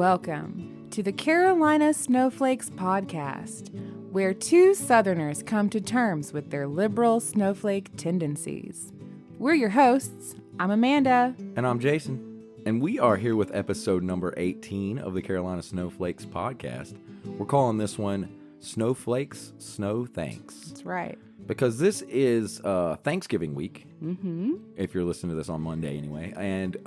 Welcome to the Carolina Snowflakes podcast, where two Southerners come to terms with their liberal snowflake tendencies. We're your hosts. I'm Amanda. And I'm Jason. And we are here with episode number 18 of the Carolina Snowflakes podcast. We're calling this one Snowflakes Snow Thanks. That's right. Because this is Thanksgiving week. Mm-hmm. If you're listening to this on Monday anyway. And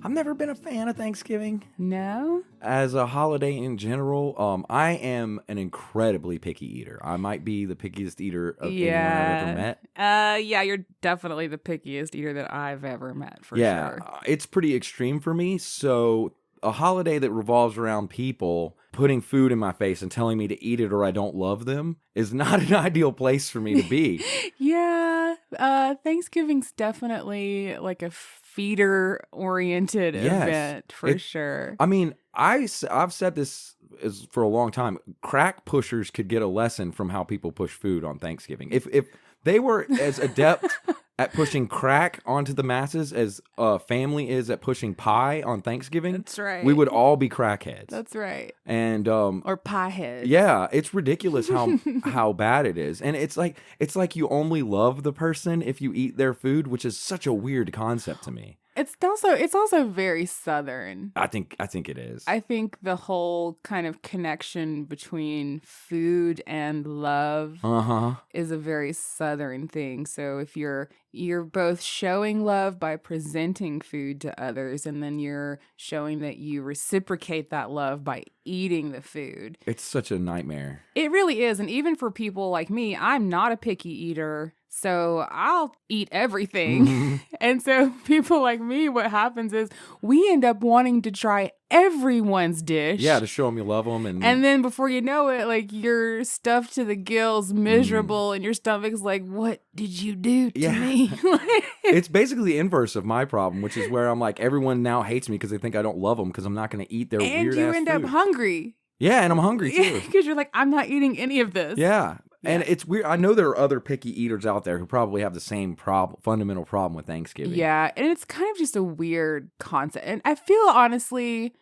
I've never been a fan of Thanksgiving. No? As a holiday in general, I am an incredibly picky eater. I might be the pickiest eater of anyone I've ever met. Yeah, you're definitely the pickiest eater that I've ever met, for sure. It's pretty extreme for me. So a holiday that revolves around people putting food in my face and telling me to eat it or I don't love them is not an ideal place for me to be. Yeah, Thanksgiving's definitely like a feeder-oriented event, for sure. I mean, I've said this for a long time. Crack pushers could get a lesson from how people push food on Thanksgiving. If they were as adept at pushing crack onto the masses as a family is at pushing pie on Thanksgiving, that's right. We would all be crackheads. That's right. And or pie heads. Yeah, it's ridiculous how bad it is. And it's like you only love the person if you eat their food, which is such a weird concept to me. It's also very Southern. I think it is. I think the whole kind of connection between food and love is a very Southern thing. So if you're both showing love by presenting food to others, and then you're showing that you reciprocate that love by eating the food. It's such a nightmare. It really is. And even for people like me, I'm not a picky eater. So I'll eat everything. Mm-hmm. And so people like me, what happens is we end up wanting to try everyone's dish. Yeah, to show them you love them. And then before you know it, like, you're stuffed to the gills, miserable, and your stomach's like, what did you do to me? It's basically the inverse of my problem, which is where I'm like, everyone now hates me because they think I don't love them because I'm not going to eat their weird-ass food. And you end up hungry. Yeah, and I'm hungry too. Because you're like, I'm not eating any of this. Yeah. And it's weird. I know there are other picky eaters out there who probably have the same fundamental problem with Thanksgiving. Yeah, and it's kind of just a weird concept. And I feel, honestly,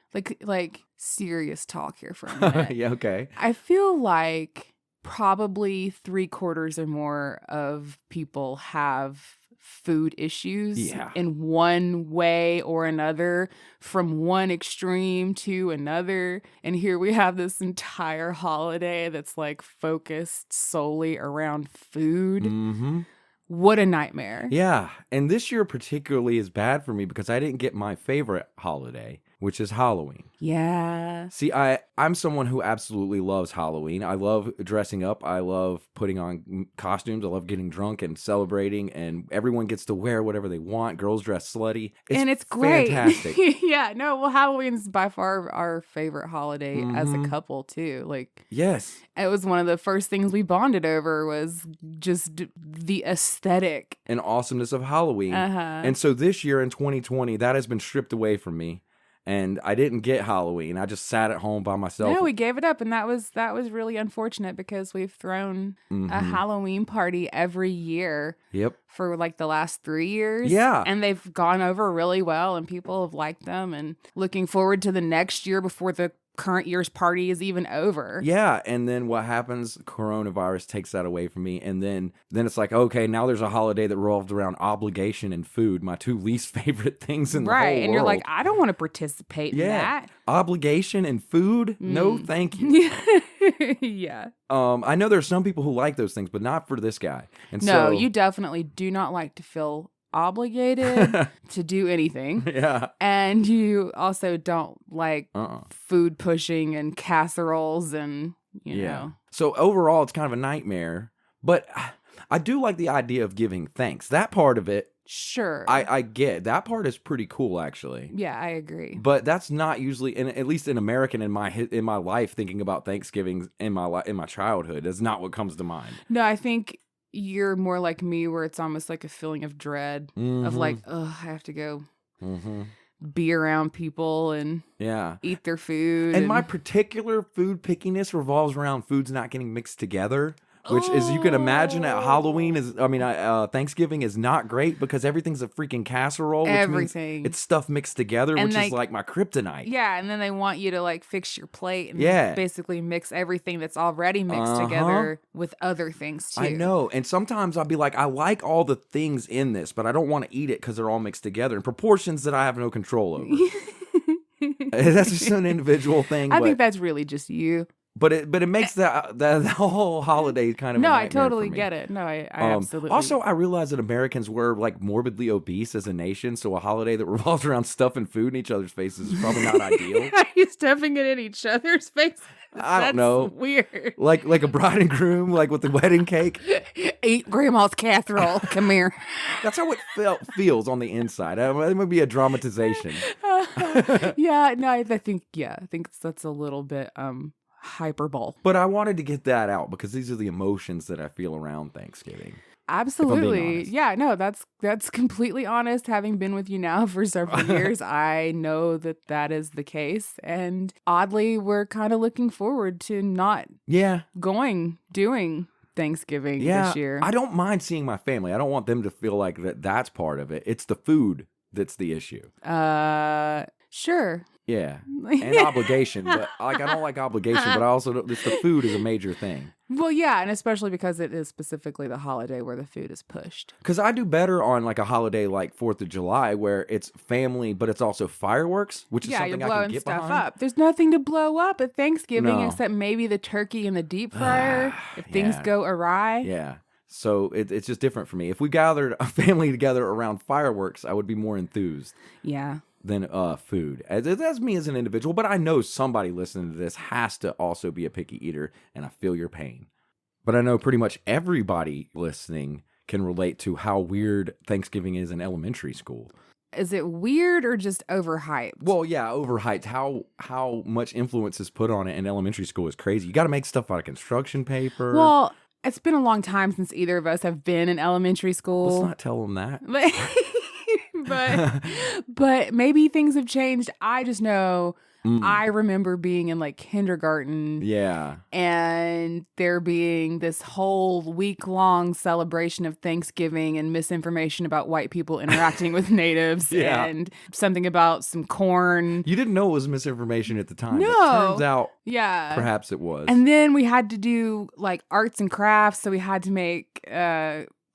like serious talk here for a minute. Yeah, okay. I feel like probably 3/4 or more of people have food issues in one way or another, from one extreme to another. And here we have this entire holiday that's like focused solely around food. Mm-hmm. What a nightmare. Yeah. And this year particularly is bad for me because I didn't get my favorite holiday, which is Halloween. Yeah. See, I'm someone who absolutely loves Halloween. I love dressing up. I love putting on costumes. I love getting drunk and celebrating, and everyone gets to wear whatever they want. Girls dress slutty. It's great. Fantastic. Yeah. No, well, Halloween is by far our favorite holiday as a couple, too. Like, yes. It was one of the first things we bonded over was just the aesthetic and awesomeness of Halloween. And so this year in 2020, that has been stripped away from me. And I didn't get Halloween. I just sat at home by myself. No, we gave it up, and that was really unfortunate because we've thrown a Halloween party every year. Yep. For like the last 3 years. Yeah. And they've gone over really well, and people have liked them, and looking forward to the next year before the current year's party is even over. Yeah, and then what happens? Coronavirus takes that away from me, and then it's like, okay, now there's a holiday that revolves around obligation and food, my two least favorite things in the whole world. Right, and you're like, I don't want to participate in that. Obligation and food? No, thank you. Yeah. I know there's some people who like those things, but not for this guy. And no, you definitely do not like to feel obligated to do anything. Yeah. And you also don't like food pushing and casseroles and, you know. So overall, it's kind of a nightmare. But I do like the idea of giving thanks. That part of it, sure. I get. That part is pretty cool, actually. Yeah, I agree. But that's not usually, at least in American, in my life, thinking about Thanksgiving in my childhood is not what comes to mind. No, I think you're more like me, where it's almost like a feeling of dread of like, oh, I have to go be around people and eat their food. And my particular food pickiness revolves around foods not getting mixed together, which is, you can imagine at Halloween Thanksgiving is not great because everything's a freaking casserole. Which Everything. means it's stuff mixed together, which is like my kryptonite. Yeah, and then they want you to like fix your plate and basically mix everything that's already mixed together with other things too. I know, and sometimes I'll be like, I like all the things in this, but I don't want to eat it because they're all mixed together in proportions that I have no control over. That's just an individual thing. I think that's really just you. But it makes that whole holiday kind of a I totally get it. No, I absolutely. Also, I realize that Americans were like morbidly obese as a nation, so a holiday that revolves around stuffing food in each other's faces is probably not ideal. Are you stuffing it in each other's faces? I don't know. Weird. Like a bride and groom, like with the wedding cake. Eat grandma's casserole. Come here. That's how it feels on the inside. It might be a dramatization. I think that's a little bit hyperbole. But I wanted to get that out because these are the emotions that I feel around Thanksgiving. Absolutely. Yeah, no, that's completely honest. Having been with you now for several years, I know that is the case. And oddly, we're kind of looking forward to not doing Thanksgiving this year. I don't mind seeing my family. I don't want them to feel like that's part of it. It's the food that's the issue. Sure. Yeah, and obligation, but like I don't like obligation, but I also the food is a major thing. Well, yeah, and especially because it is specifically the holiday where the food is pushed. Because I do better on like a holiday like 4th of July where it's family, but it's also fireworks, which is something I can get stuff behind. Up. There's nothing to blow up at Thanksgiving except maybe the turkey in the deep fryer if things go awry. Yeah. So it's just different for me. If we gathered a family together around fireworks, I would be more enthused. Yeah. Than food. That's me as an individual, but I know somebody listening to this has to also be a picky eater, and I feel your pain. But I know pretty much everybody listening can relate to how weird Thanksgiving is in elementary school. Is it weird or just overhyped? Well, yeah, overhyped. How much influence is put on it in elementary school is crazy. You got to make stuff out of construction paper. Well, it's been a long time since either of us have been in elementary school. Let's not tell them that. But maybe things have changed. I just know I remember being in like kindergarten. Yeah. And there being this whole week-long celebration of Thanksgiving and misinformation about white people interacting with natives and something about some corn. You didn't know it was misinformation at the time. No. It turns out perhaps it was. And then we had to do like arts and crafts. So we had to make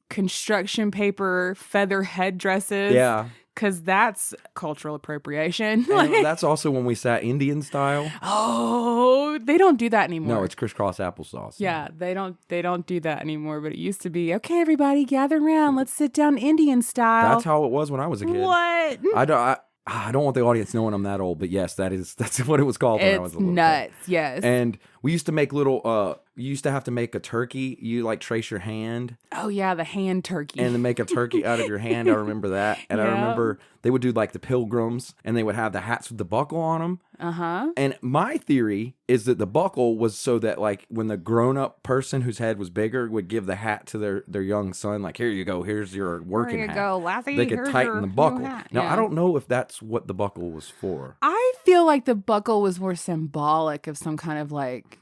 construction paper feather headdresses. Yeah. Because that's cultural appropriation. And that's also when we sat Indian style. Oh, they don't do that anymore. No, it's crisscross applesauce. Yeah, they don't do that anymore. But it used to be, okay, everybody, gather around. Let's sit down Indian style. That's how it was when I was a kid. What? I don't want the audience knowing I'm that old, but yes, that's what it was called when I was a little nuts, kid. Yes. And we used to make little, you used to have to make a turkey. You like trace your hand. Oh, yeah, the hand turkey. And then make a turkey out of your hand. I remember that. And I remember they would do like the pilgrims and they would have the hats with the buckle on them. Uh-huh. And my theory is that the buckle was so that like when the grown-up person whose head was bigger would give the hat to their young son, like, here you go, here's your working hat. Here you go, Lassie. They could tighten the buckle. Now, yeah. I don't know if that's what the buckle was for. I feel like the buckle was more symbolic of some kind of like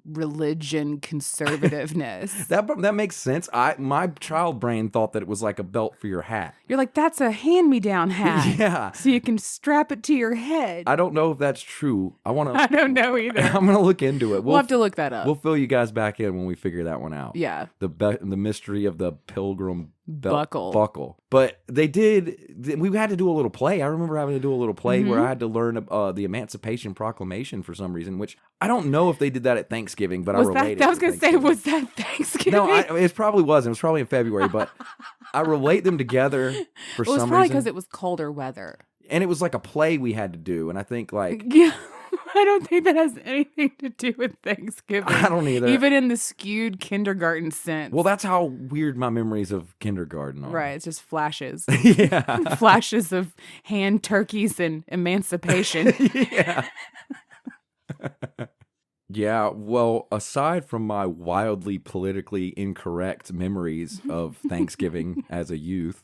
religion conservativeness. That makes sense. My child brain thought that it was like a belt for your hat. You're like, that's a hand-me-down hat. Yeah. So you can strap it to your head. I don't know if that's true. I don't know either. I'm going to look into it. We'll have to look that up. We'll fill you guys back in when we figure that one out. Yeah. The mystery of the pilgrim buckle. But we had to do a little play. I remember having to do a little play where I had to learn the Emancipation Proclamation for some reason, which I don't know if they did that at Thanksgiving, but I related. I was going to say, was that Thanksgiving? No, it probably wasn't. It was probably in February, but I relate them together for some reason. It was probably because it was colder weather. And it was like a play we had to do, and I think like... Yeah. I don't think that has anything to do with Thanksgiving. I don't either. Even in the skewed kindergarten sense. Well, that's how weird my memories of kindergarten are. Right. It's just flashes. Yeah. Flashes of hand turkeys and emancipation. Yeah. Yeah. Well, aside from my wildly politically incorrect memories of Thanksgiving as a youth,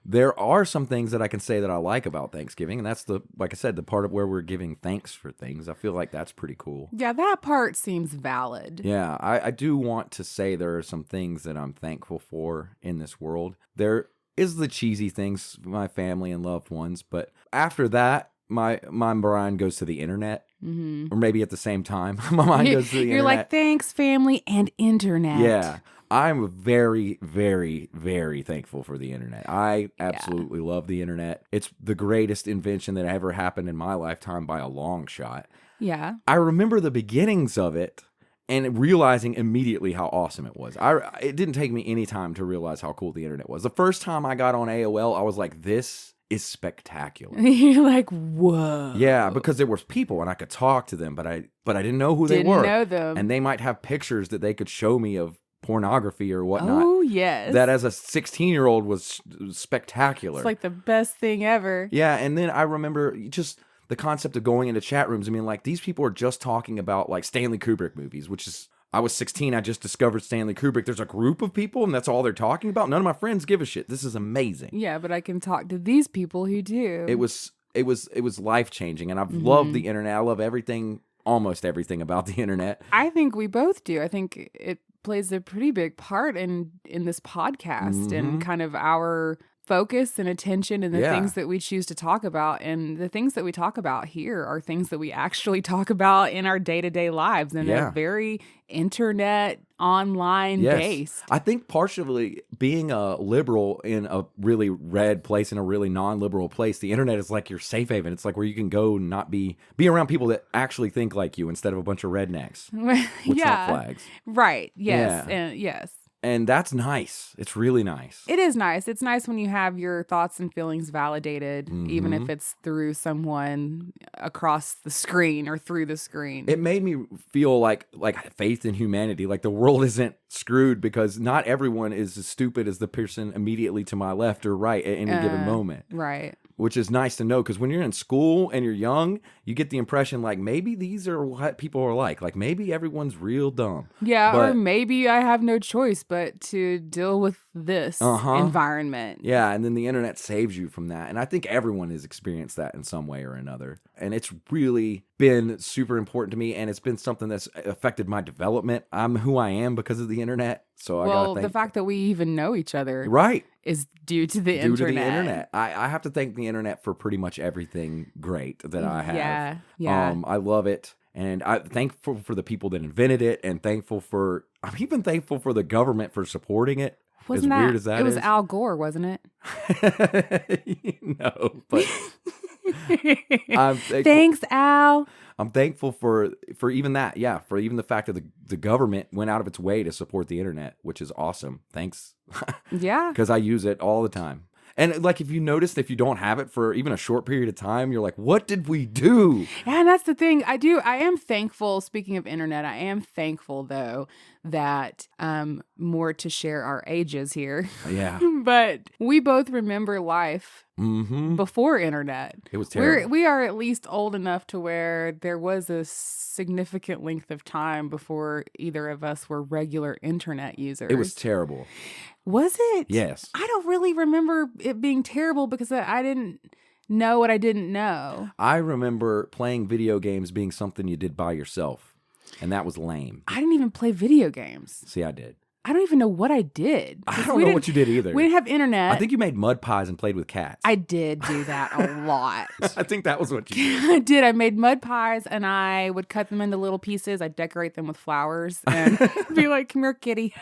there are some things that I can say that I like about Thanksgiving, and that's like I said, the part of where we're giving thanks for things. I feel like that's pretty cool. Yeah, that part seems valid. Yeah, I do want to say there are some things that I'm thankful for in this world. There is the cheesy things, my family and loved ones, but after that, my mind goes to the internet. Or maybe at the same time, my mind goes to the internet. You're like, thanks, family and internet. Yeah. I'm very, very, very thankful for the internet. I absolutely love the internet. It's the greatest invention that ever happened in my lifetime by a long shot. Yeah. I remember the beginnings of it and realizing immediately how awesome it was. It didn't take me any time to realize how cool the internet was. The first time I got on AOL, I was like, this is spectacular. You're like, whoa. Yeah, because there was people and I could talk to them, but I didn't know who they were. Didn't know them. And they might have pictures that they could show me of pornography or whatnot. Oh, yes. That as a 16-year-old was spectacular. It's like the best thing ever. Yeah, and then I remember just the concept of going into chat rooms. I mean, like, these people are just talking about, like, Stanley Kubrick movies, which is... I was 16, I just discovered Stanley Kubrick. There's a group of people, and that's all they're talking about? None of my friends give a shit. This is amazing. Yeah, but I can talk to these people who do. It was life-changing, and I've loved the internet. I love almost everything about the internet. I think we both do. I think it plays a pretty big part in this podcast and kind of our focus and attention and the things that we choose to talk about. And the things that we talk about here are things that we actually talk about in our day-to-day lives and are very internet, online based. I think partially being a liberal in a really red place, in a really non-liberal place, the internet is like your safe haven. It's like where you can go and not be around people that actually think like you instead of a bunch of rednecks with Trump flags. Right. Yes. And yes. And that's nice. It's really nice. It is nice. It's nice when you have your thoughts and feelings validated, even if it's through someone across the screen or through the screen. It made me feel like faith in humanity, like the world isn't screwed because not everyone is as stupid as the person immediately to my left or right at any given moment. Right. Which is nice to know because when you're in school and you're young, you get the impression like maybe these are what people are like. Like maybe everyone's real dumb. Yeah, or maybe I have no choice but to deal with this environment. Yeah, and then the internet saves you from that. And I think everyone has experienced that in some way or another. And it's really been super important to me, and it's been something that's affected my development. I'm who I am because of the internet. So I gotta thank the fact that we even know each other is due to the internet. Due to the internet. I have to thank the internet for pretty much everything great that I have. Yeah. I love it. And I'm thankful for the people that invented it, and I'm even thankful for the government for supporting it. Wasn't as weird as that is. It was Al Gore, wasn't it? No, but thanks, Al. I'm thankful for even that. Yeah, for even the fact that the government went out of its way to support the internet, which is awesome. Thanks. Yeah. Because I use it all the time. And like, if you notice, if you don't have it for even a short period of time, you're like, what did we do? Yeah, and that's the thing. I am thankful, speaking of internet, I am thankful, though, that more to share our ages here. Yeah. But we both remember life before internet. It was terrible. We are at least old enough to where there was a significant length of time before either of us were regular internet users. It was terrible. Was it? Yes. I don't really remember it being terrible because I didn't know what I didn't know. I remember playing video games being something you did by yourself, and that was lame. I didn't even play video games. See, I did. I don't even know what I did. I don't know what you did either. We didn't have internet. I think you made mud pies and played with cats. I did do that a lot. I think that was what you did. I did. I made mud pies and I would cut them into little pieces. I'd decorate them with flowers and be like, come here, kitty.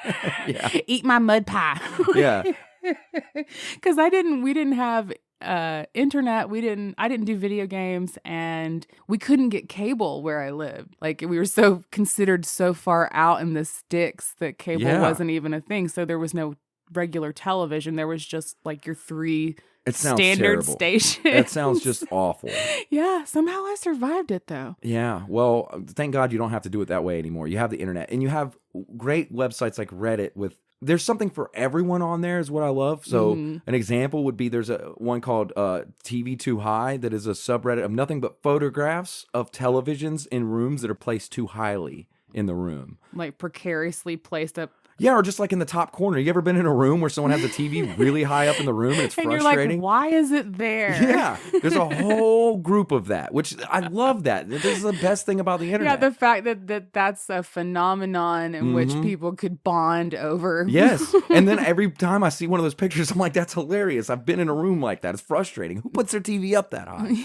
Yeah. Eat my mud pie. Yeah. Because we didn't have internet. I didn't do video games, and we couldn't get cable where I lived. Like, we were considered so far out in the sticks that cable wasn't even a thing. So there was no regular television. There was just like your three standard stations. That sounds just awful. Yeah, somehow I survived it though. Yeah, well, thank God you don't have to do it that way anymore. You have the internet, and you have great websites like Reddit there's something for everyone on there is what I love. So an example would be there's one called TV Too High that is a subreddit of nothing but photographs of televisions in rooms that are placed too highly in the room. Like precariously placed up. Yeah, or just like in the top corner. You ever been in a room where someone has a TV really high up in the room and it's frustrating? You're like, why is it there? Yeah, there's a whole group of that, which I love that. This is the best thing about the internet. Yeah, the fact that's a phenomenon in which people could bond over. Yes, and then every time I see one of those pictures, I'm like, that's hilarious. I've been in a room like that. It's frustrating. Who puts their TV up that high?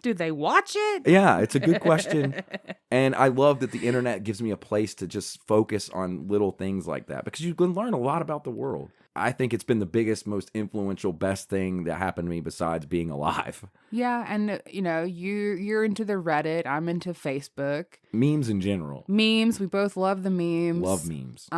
Do they watch it? Yeah, it's a good question. And I love that the internet gives me a place to just focus on little things like that because you can learn a lot about the world. I think it's been the biggest, most influential, best thing that happened to me besides being alive. Yeah, and you're into the Reddit. I'm into Facebook. Memes in general. Memes. We both love the memes. Love memes.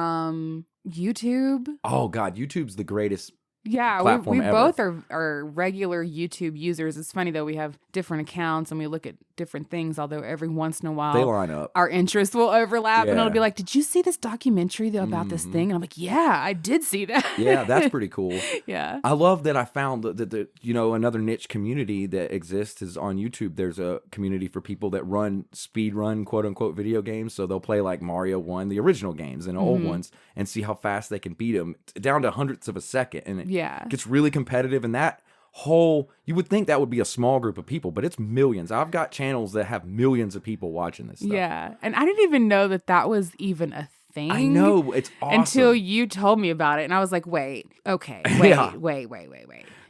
YouTube. Oh God, YouTube's the greatest. Yeah, we both are regular YouTube users. It's funny though, we have different accounts and we look at different things, although every once in a while they line up. Our interests will overlap and it'll be like, did you see this documentary though about this thing? And I'm like, yeah, I did see that. Yeah, that's pretty cool. Yeah. I love that I found that another niche community that exists is on YouTube. There's a community for people that speed run quote unquote video games. So they'll play like Mario 1, the original games and old ones, and see how fast they can beat them down to hundredths of a second. And it gets really competitive, and that you would think that would be a small group of people, but it's millions. I've got channels that have millions of people watching this stuff. Yeah, and I didn't even know that was even a thing. I know, it's awesome. Until you told me about it, and I was like, wait.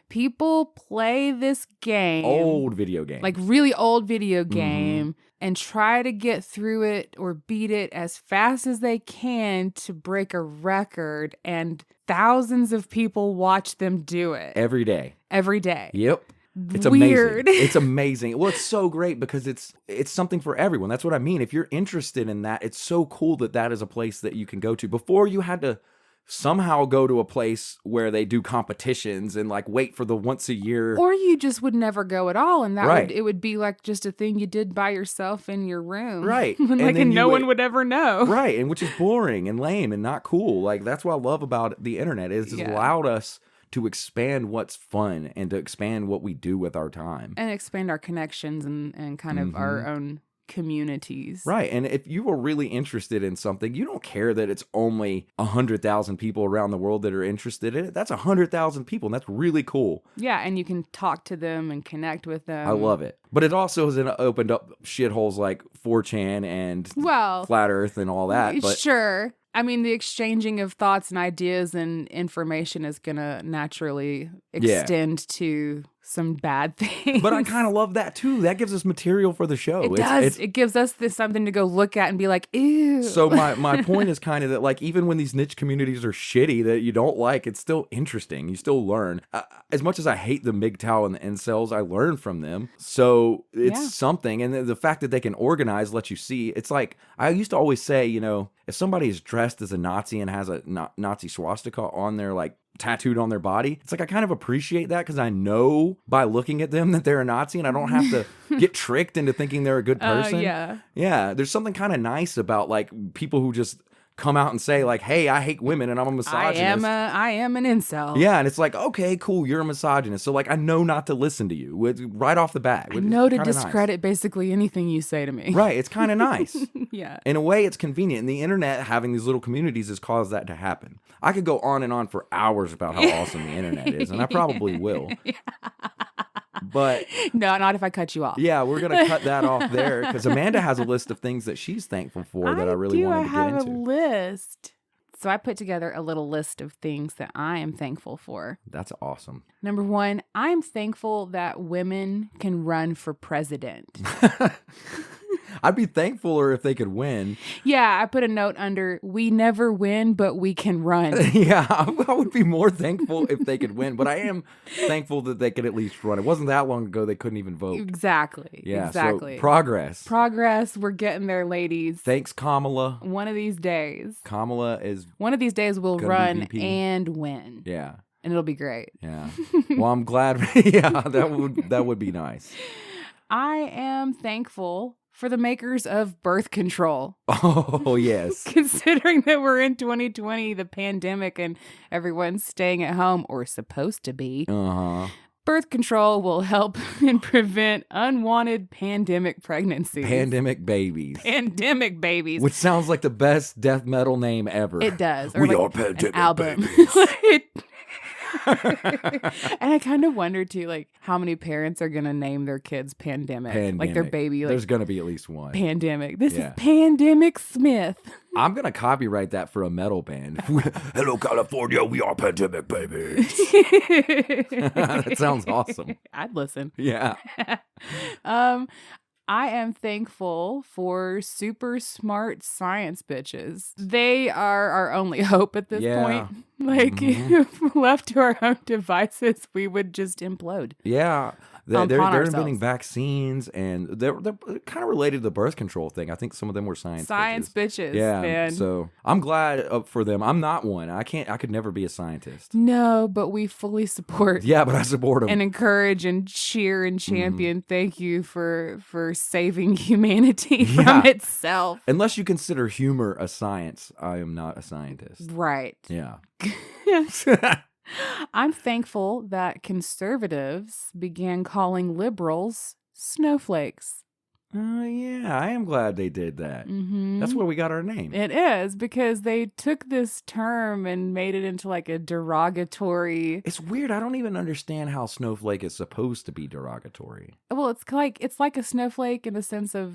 People play this game. Old video game. Like really old video game. And try to get through it or beat it as fast as they can to break a record. And thousands of people watch them do it. Every day. Yep. It's weird. Amazing. It's amazing. Well, it's so great because it's something for everyone. That's what I mean. If you're interested in that, it's so cool that is a place that you can go to. Before you had to somehow go to a place where they do competitions and like wait for the once a year, or you just would never go at all, and it would be like just a thing you did by yourself in your room, right? and no one would ever know, right? And which is boring and lame and not cool. Like that's what I love about the internet is it's allowed us to expand what's fun and to expand what we do with our time and expand our connections and kind of our own communities. Right. And if you are really interested in something, you don't care that it's only 100,000 people around the world that are interested in it. That's 100,000 people, and that's really cool. Yeah, and you can talk to them and connect with them. I love it. But it also has opened up shitholes like 4chan and Flat Earth and all that. But sure. I mean, the exchanging of thoughts and ideas and information is going to naturally extend to some bad things. But I kind of love that too. That gives us material for the show. It does. It gives us something to go look at and be like, ew. So my point is kind of that like even when these niche communities are shitty that you don't like, it's still interesting. You still learn. As much as I hate the MGTOW and the incels, I learn from them. So it's something. And the fact that they can organize lets you see. It's like I used to always say, if somebody is dressed as a Nazi and has a Nazi swastika on their like tattooed on their body, it's like I kind of appreciate that because I know by looking at them that they're a Nazi and I don't have to get tricked into thinking they're a good person. Yeah, there's something kind of nice about like people who just come out and say like, hey, I hate women and I'm a misogynist. I am an incel. Yeah, and it's like, okay, cool, you're a misogynist. So like I know not to listen to you right off the bat. I know to discredit basically anything you say to me. Right, it's kind of nice. Yeah. In a way, it's convenient. And the internet, having these little communities has caused that to happen. I could go on and on for hours about how awesome the internet is, and I probably will. But no, not if I cut you off. Yeah, we're going to cut that off there because Amanda has a list of things that she's thankful for that I really wanted to get into. I have a list. So I put together a little list of things that I am thankful for. That's awesome. Number 1, I'm thankful that women can run for president. I'd be thankfuler if they could win. Yeah, I put a note under, we never win, but we can run. Yeah, I would be more thankful if they could win, but I am thankful that they could at least run. It wasn't that long ago they couldn't even vote. Exactly. Yeah, exactly. So progress. Progress. We're getting there, ladies. Thanks, Kamala. One of these days. Kamala is one of these days we'll run and win. Yeah. And it'll be great. Yeah. Well, I'm glad. Yeah, that would be nice. I am thankful for the makers of birth control. Oh, yes. Considering that we're in 2020, the pandemic, and everyone's staying at home, or supposed to be. Uh-huh. Birth control will help and prevent unwanted pandemic pregnancies. Pandemic babies. Pandemic babies. Which sounds like the best death metal name ever. It does. Or we like are pandemic album. babies. And I kind of wonder too, like how many parents are gonna name their kids pandemic. Like their baby. Like, there's gonna be at least one. Pandemic. This is Pandemic Smith. I'm gonna copyright that for a metal band. Hello, California. We are pandemic babies. That sounds awesome. I'd listen. Yeah. I am thankful for super smart science bitches. They are our only hope at this point. Like, if left to our own devices, we would just implode. Yeah. They're inventing vaccines, and they're kind of related to the birth control thing. I think some of them were science bitches. Yeah, man. So I'm glad for them. I'm not one. I could never be a scientist. No, but we fully support. Yeah, but I support them and encourage and cheer and champion. Thank you for saving humanity from itself. Unless you consider humor a science, I am not a scientist. Right. Yeah. I'm thankful that conservatives began calling liberals snowflakes. Yeah, I am glad they did that. That's where we got our name. It is, because they took this term and made it into like a derogatory. It's weird. I don't even understand how snowflake is supposed to be derogatory. Well, it's like a snowflake in the sense of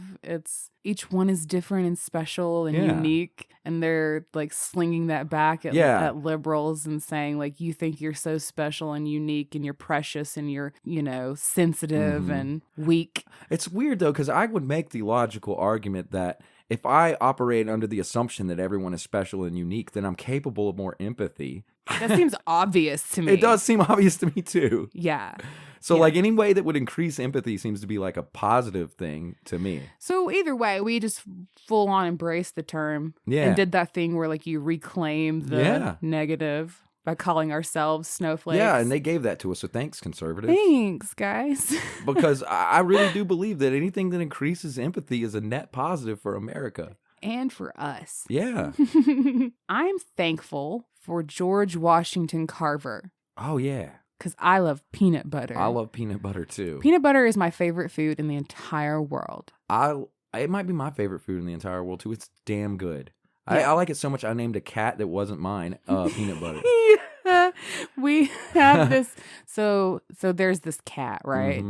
each one is different and special and unique, and they're like slinging that back at liberals and saying like, you think you're so special and unique and you're precious and you're, sensitive and weak. It's weird though, because I would make the logical argument that if I operate under the assumption that everyone is special and unique, then I'm capable of more empathy. That seems obvious to me. It does seem obvious to me too. Yeah. So like any way that would increase empathy seems to be like a positive thing to me. So either way, we just full on embraced the term and did that thing where like you reclaim the negative by calling ourselves snowflakes. Yeah, and they gave that to us, so thanks, conservatives. Thanks, guys. Because I really do believe that anything that increases empathy is a net positive for America. And for us. Yeah. I'm thankful for George Washington Carver. Oh, yeah. Because I love peanut butter. I love peanut butter, too. Peanut butter is my favorite food in the entire world. It might be my favorite food in the entire world, too. It's damn good. I like it so much I named a cat that wasn't mine peanut butter. We have this. So there's this cat, right?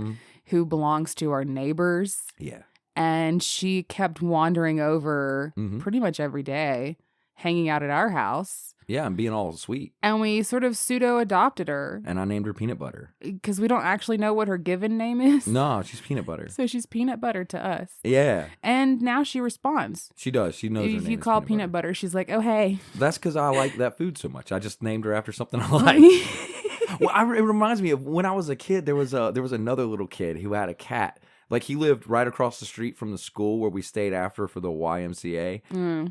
Who belongs to our neighbors. Yeah. And she kept wandering over pretty much every day, hanging out at our house. Yeah, and being all sweet. And we sort of pseudo-adopted her. And I named her Peanut Butter. Because we don't actually know what her given name is. No, she's Peanut Butter. So she's Peanut Butter to us. Yeah. And now she responds. She does. She knows her name. If you call Peanut Butter, she's like, oh, hey. That's because I like that food so much. I just named her after something I like. Well, it reminds me of when I was a kid, there was another little kid who had a cat. Like, he lived right across the street from the school where we stayed after for the YMCA.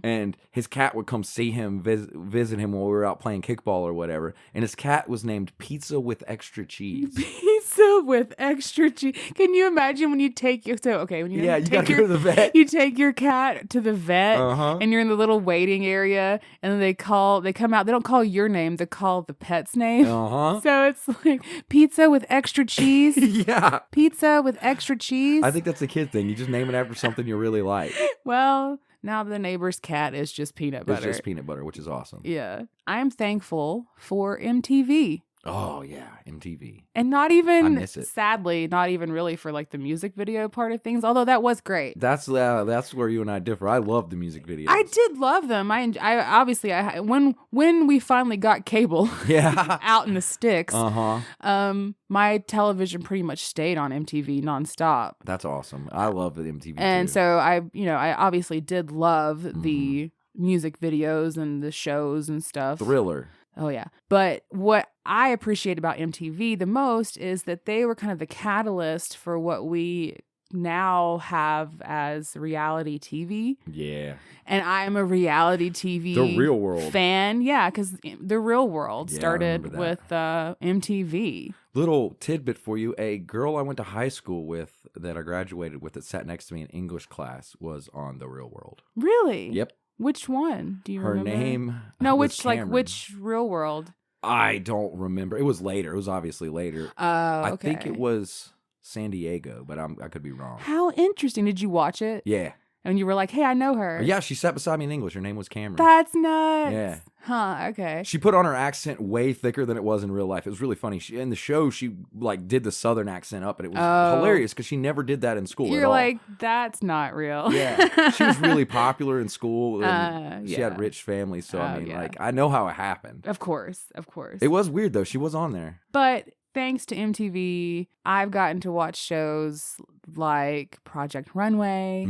And his cat would come see him, visit him while we were out playing kickball or whatever. And his cat was named Pizza with Extra Cheese. Pizza with extra cheese. Can you imagine when you take your... So, okay, when you you gotta go to the vet. You take your cat to the vet, and you're in the little waiting area, and then they come out. They don't call your name. They call the pet's name. So it's like, pizza with extra cheese. Yeah. Pizza with extra cheese. I think that's a kid thing. You just name it after something you really like. Well, now the neighbor's cat is just peanut butter. It's just peanut butter, which is awesome. Yeah. I'm thankful for MTV. Oh, yeah, MTV. And not even, I miss it. Sadly, not even really for like the music video part of things, although that was great. That's where you and I differ. I love the music videos. I did love them. I obviously, when we finally got cable out in the sticks, my television pretty much stayed on MTV nonstop. That's awesome. I love the MTV and too. So I obviously did love the music videos and the shows and stuff. Thriller. Oh, yeah. But what I appreciate about MTV the most is that they were kind of the catalyst for what we now have as reality TV. Yeah. And I'm a reality TV The Real World fan. Yeah, because The Real World started with MTV. Little tidbit for you. A girl I went to high school with that I graduated with that sat next to me in English class was on The Real World. Really? Yep. Which one? Do you remember? Her name No, was which Real World? I don't remember. It was later. It was obviously later. Oh, okay. I think it was San Diego, but I could be wrong. How interesting. Did you watch it? Yeah. And you were like, hey, I know her. Yeah, she sat beside me in English. Her name was Cameron. That's nuts. Yeah. Huh, okay. She put on her accent way thicker than it was in real life. It was really funny. In the show, she like did the Southern accent up, and it was hilarious because she never did that in school You're at all. like, that's not real. Yeah. She was really popular in school, and she yeah. had rich family. So, I mean, like, I know how it happened. Of course, of course. It was weird, though. She was on there. But thanks to MTV, I've gotten to watch shows like Project Runway,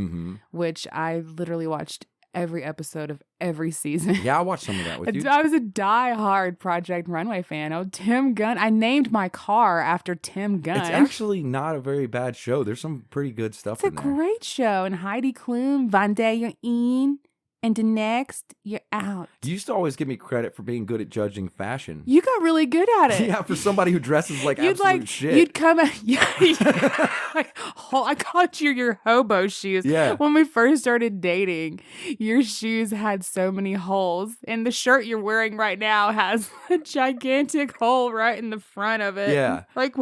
which I literally watched every episode of every season. Yeah, I watched some of that with you. I was a die-hard Project Runway fan. Oh, Tim Gunn. I named my car after Tim Gunn. It's actually not a very bad show. There's some pretty good stuff in there. It's a great show. And Heidi Klum, Van der you're in. And the next, you're out. You used to always give me credit for being good at judging fashion. You got really good at it. Yeah, for somebody who dresses like absolute shit. You'd come out, like, I called you your hobo shoes. Yeah. When we first started dating, your shoes had so many holes. And the shirt you're wearing right now has a gigantic hole right in the front of it. Yeah. Like,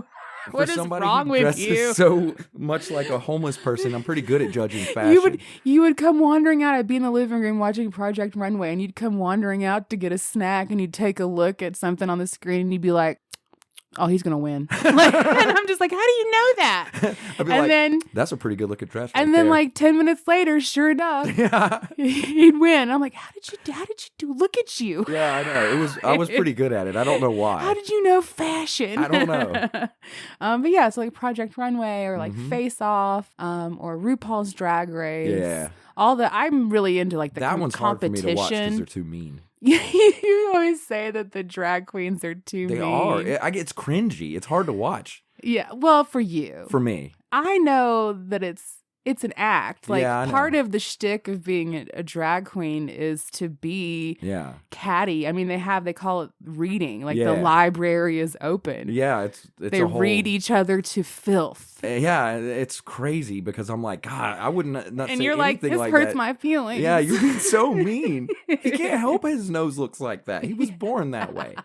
what is wrong with you? Dresses so much like a homeless person. I'm pretty good at judging fashion. You would come wandering out. I'd be in the living room watching Project Runway, and you'd come wandering out to get a snack, and you'd take a look at something on the screen, and you'd be like, oh, he's gonna win. And I'm just like, how do you know that? I'd be then that's a pretty good looking dress. And then like 10 minutes later, sure enough, he'd win. I'm like, how did you do? Look at you. Yeah, I know. I was pretty good at it. I don't know why. How did you know fashion? I don't know. But yeah, it's like Project Runway or like Face Off, or RuPaul's Drag Race. Yeah. I'm really into like the that one's competition. Hard for me to watch because they're too mean. You always say that the drag queens are too mean. They are. It's cringy. It's hard to watch. Yeah. Well, for you. For me. I know that it's an act. Like part of the shtick of being a drag queen is to be catty. I mean, they call it reading. Like the library is open. Yeah, they read each other to filth. Yeah, it's crazy because I'm like, God, I wouldn't not and say you're like, this like hurts that. my feelings. Yeah, you're being so mean. He can't help his nose looks like that. He was born that way.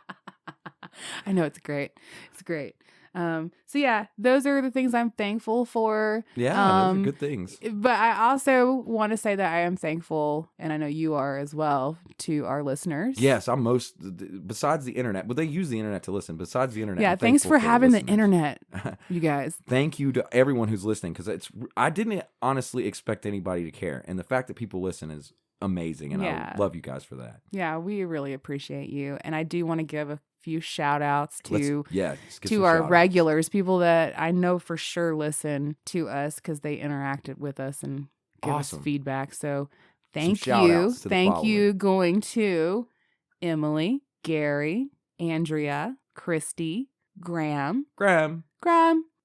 I know, it's great. It's great. So yeah, those are the things I'm thankful for. Yeah, those are good things. But I also want to say that I am thankful, and I know you are as well, to our listeners. Yes, I'm besides the internet, but they use the internet to listen. Besides the internet, yeah, thanks for having the internet, you guys. Thank you to everyone who's listening, because I didn't honestly expect anybody to care, and the fact that people listen is amazing, and I love you guys for that. Yeah, we really appreciate you, and I do want to give a few shout outs to our regulars, people that I know for sure listen to us because they interacted with us and give us feedback. So thank you going to Emily, Gary, Andrea, Christy, Graham,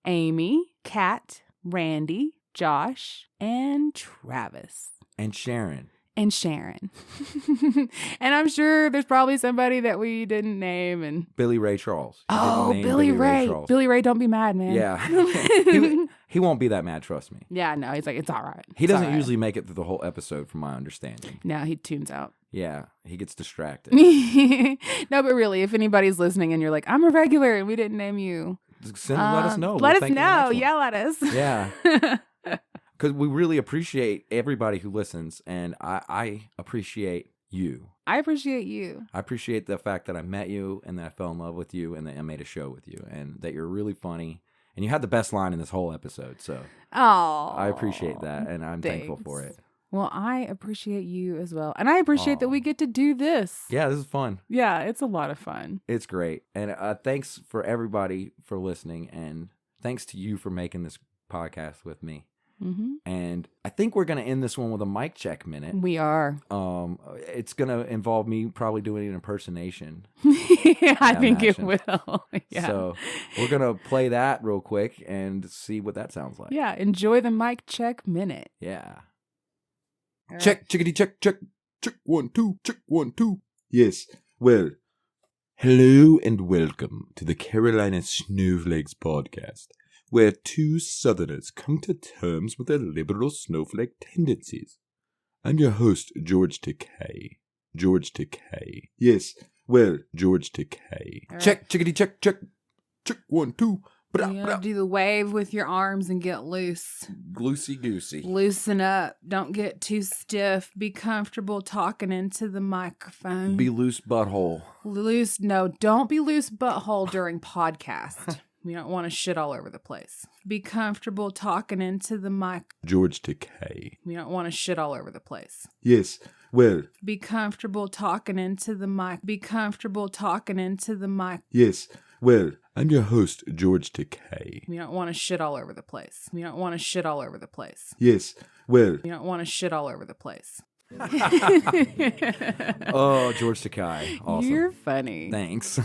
Amy, Kat, Randy, Josh, and Travis. And Sharon. And I'm sure there's probably somebody that we didn't name. And Billy Ray Charles. Billy Ray. Billy Ray, don't be mad, man. Yeah. He won't be that mad, trust me. Yeah, no, he's like, it's all right. He doesn't usually make it through the whole episode, from my understanding. No, he tunes out. Yeah, he gets distracted. No, but really, if anybody's listening and you're like, I'm a regular and we didn't name you, let us know. Let us know. Yell at us. Yeah. Because we really appreciate everybody who listens, and I appreciate you. I appreciate you. I appreciate the fact that I met you, and that I fell in love with you, and that I made a show with you, and that you're really funny. And you had the best line in this whole episode, so I appreciate that, and I'm thankful for it. Well, I appreciate you as well, and I appreciate that we get to do this. Yeah, this is fun. Yeah, it's a lot of fun. It's great, and thanks for everybody for listening, and thanks to you for making this podcast with me. Mm-hmm. And I think we're going to end this one with a mic check minute. We are. It's going to involve me probably doing an impersonation. Yeah, I think it will. Yeah. So we're going to play that real quick and see what that sounds like. Yeah, enjoy the mic check minute. Yeah. Right. Check, chickadee, check, check, check, 1, 2, check, 1, 2. Yes, well, hello and welcome to the Carolina Snowflakes podcast, where two Southerners come to terms with their liberal snowflake tendencies. I'm your host, George Takei. Yes, Well, George Takei. All right. Check, chickadee, check, check. Check 1, 2. You gotta do the wave with your arms and get loose. Gloosey goosey. Loosen up. Don't get too stiff. Be comfortable talking into the microphone. Be loose butthole. Loose. No, don't be loose butthole during podcast. You don't want to shit all over the place. Be comfortable talking into the mic. George Takei. You don't want to shit all over the place. Yes, well. Be comfortable talking into the mic. Be comfortable talking into the mic. Yes, well. I'm your host, George Takei. You don't want to shit all over the place. You don't want to shit all over the place. Yes, well. You don't want to shit all over the place. Oh, George Takei. Awesome. You're funny. Thanks.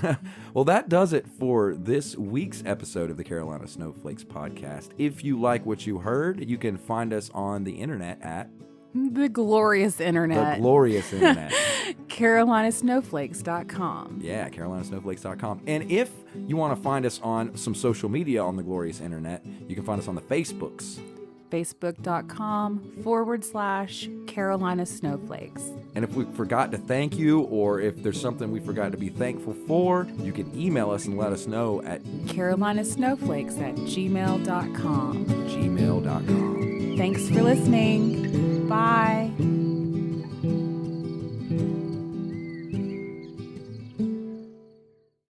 Well, that does it for this week's episode of the Carolina Snowflakes podcast. If you like what you heard, you can find us on the internet at the glorious internet. The glorious internet. carolinasnowflakes.com. Yeah, carolinasnowflakes.com. And if you want to find us on some social media on the glorious internet, you can find us on the Facebooks. Facebook.com/Carolina Snowflakes. And if we forgot to thank you, or if there's something we forgot to be thankful for, you can email us and let us know at carolinasnowflakes@gmail.com. gmail.com. Thanks for listening. Bye.